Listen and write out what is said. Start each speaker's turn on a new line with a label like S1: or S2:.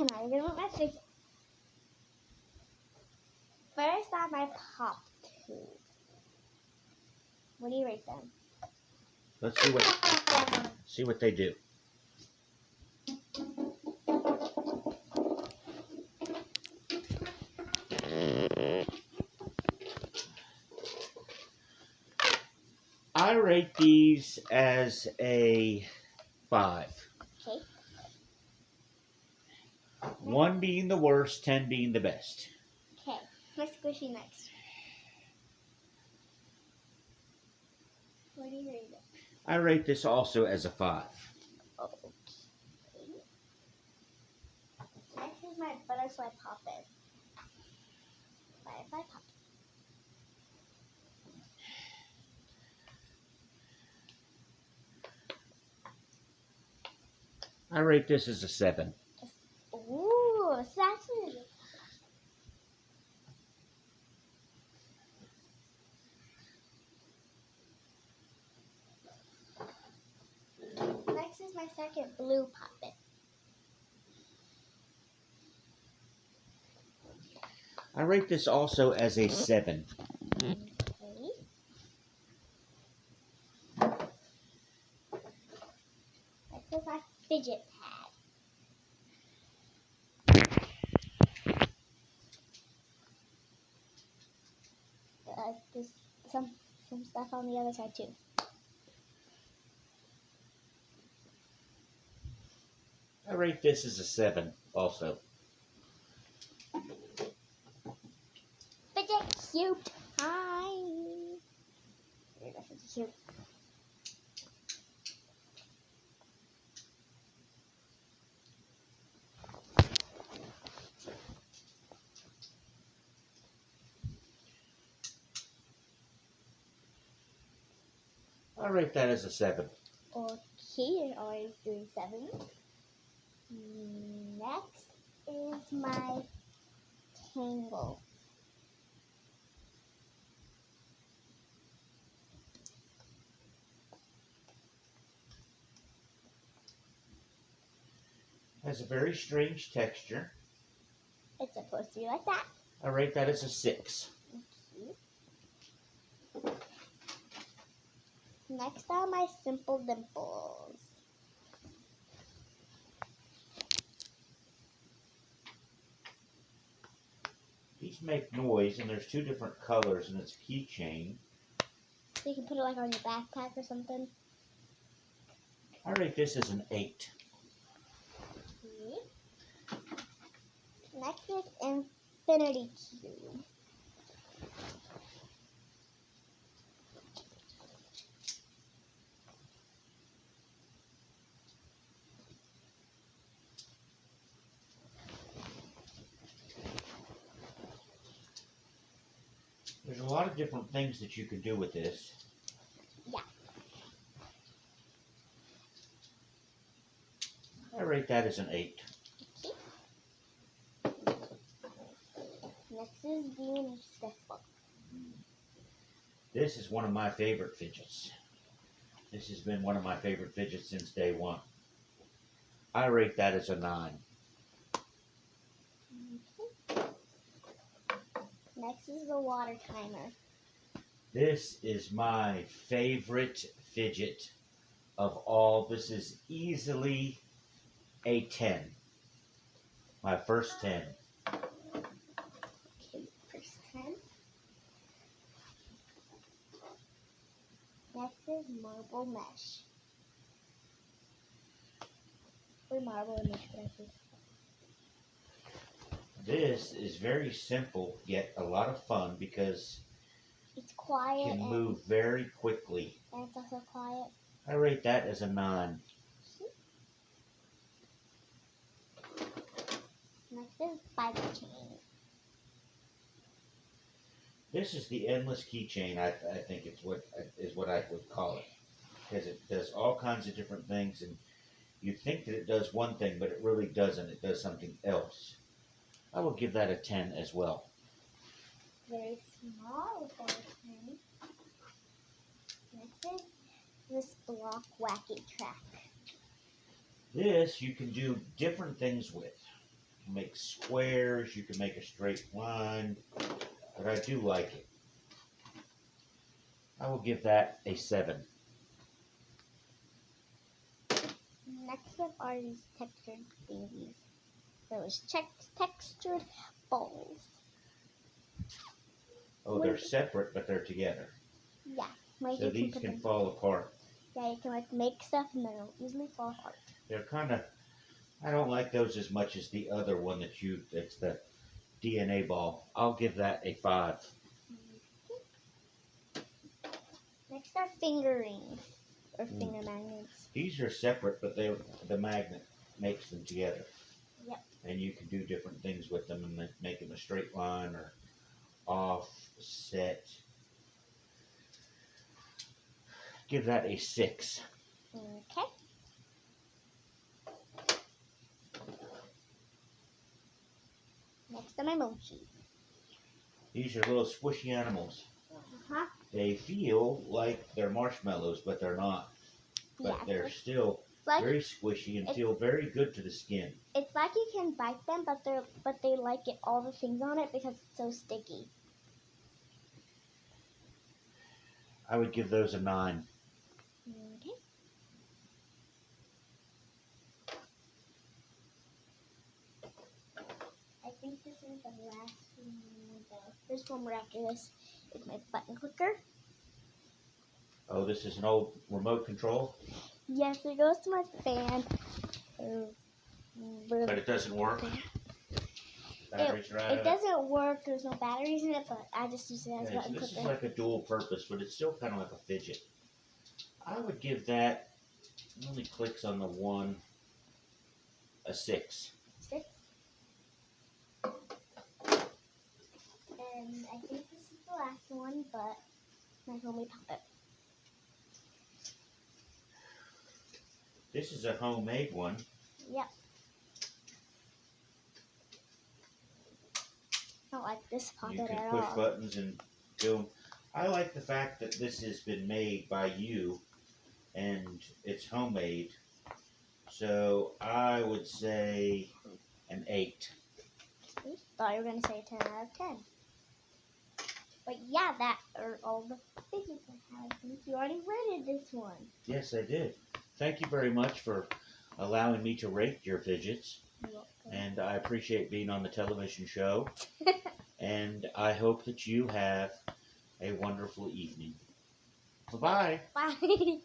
S1: Come on, I'm gonna put my fidgets. First on my pop tube. What do you rate them?
S2: Let's see what they do. I rate these as a 5.
S1: Okay.
S2: 1 being the worst, 10 being the best.
S1: Okay. What's squishy next? What do you rate it?
S2: I rate this also as a 5.
S1: Okay. Next is my butterfly poppin'. Butterfly poppin'.
S2: I rate this as a 7.
S1: Ooh, so actually. Next is my second blue poppin'.
S2: I rate this also as a 7.
S1: Okay. Next is my fidget pad. There's some stuff on the other side too.
S2: I rate this as a 7 also.
S1: Fidget cute. Hi. There you go, fidget cute.
S2: I rate that as a 7.
S1: Okay, you're always doing 7. Next is my tangle.
S2: Has a very strange texture.
S1: It's supposed to be like that.
S2: I rate that as a 6.
S1: Okay. Next are my simple dimples.
S2: These make noise, and there's 2 different colors, and it's a keychain.
S1: So you can put it like on your backpack or something.
S2: I rate this as an 8.
S1: Okay. Next is infinity cube.
S2: There's a lot of different things that you can do with this.
S1: Yeah.
S2: I rate that as an 8.
S1: Okay. Next is being sketchbook.
S2: This is one of my favorite fidgets. This has been one of my favorite fidgets since day one. I rate that as a 9.
S1: Okay. Next is the water timer.
S2: This is my favorite fidget of all. This is easily a 10. My first 10.
S1: Okay, first 10. Next is marble mesh. Or marble and mesh, what I think.
S2: This is very simple, yet a lot of fun because
S1: It's quiet
S2: it can move very quickly.
S1: and it's also quiet.
S2: I rate that as a 9.
S1: Next is bike chain.
S2: This is the endless keychain. I think it's what I would call it, because it does all kinds of different things, and you think that it does one thing, but it really doesn't. It does something else. I will give that a 10 as well.
S1: Very small for a 10. Next is this block wacky track.
S2: This you can do different things with. can make squares, you can make a straight line, but I do like it. I will give that a 7.
S1: Next up are these textured thingies. Those textured balls.
S2: Oh, they're separate, but they're together.
S1: Yeah. Like
S2: So these can fall apart.
S1: Yeah, you can like make stuff and they'll easily fall apart.
S2: They're kind of, I don't like those as much as the other one it's the DNA ball. I'll give that a 5.
S1: Next are finger rings or finger magnets.
S2: These are separate, but the magnet makes them together.
S1: Yep.
S2: And you can do different things with them and make them a straight line or offset. Give that a 6.
S1: Okay. Next are my mochi.
S2: These are little squishy animals.
S1: Uh-huh.
S2: They feel like they're marshmallows, but they're not. But
S1: Yeah,
S2: they're still very squishy and feel very good to the skin.
S1: It's like you can bite them, but they like it all the things on it because it's so sticky.
S2: I would give those a 9.
S1: Okay. I think this is the last one. There's one more after this. It's my button clicker.
S2: Oh, this is an old remote control?
S1: Yes, it goes to my fan.
S2: But it doesn't work? Batteries are out of it?
S1: It doesn't work. There's no batteries in it, but I just use it as a button
S2: So this
S1: clicker.
S2: is like a dual purpose, but it's still kind of like a fidget. I would give that, it only clicks on the one, a 6.
S1: 6. And I think this is the last one, but my homemade puppet.
S2: This is a homemade one.
S1: Yep. I don't like this puppet
S2: You can
S1: at
S2: push
S1: all.
S2: buttons and do them. I like the fact that this has been made by you and it's homemade. So I would say an 8.
S1: Thought you were going to say 10 out of 10. But yeah, that are all the fidgets I have. I think you already rated this one.
S2: Yes, I did. Thank you very much for allowing me to rate your fidgets.
S1: You're welcome.
S2: And I appreciate being on the television show. And I hope that you have a wonderful evening. Bye-bye.
S1: Bye.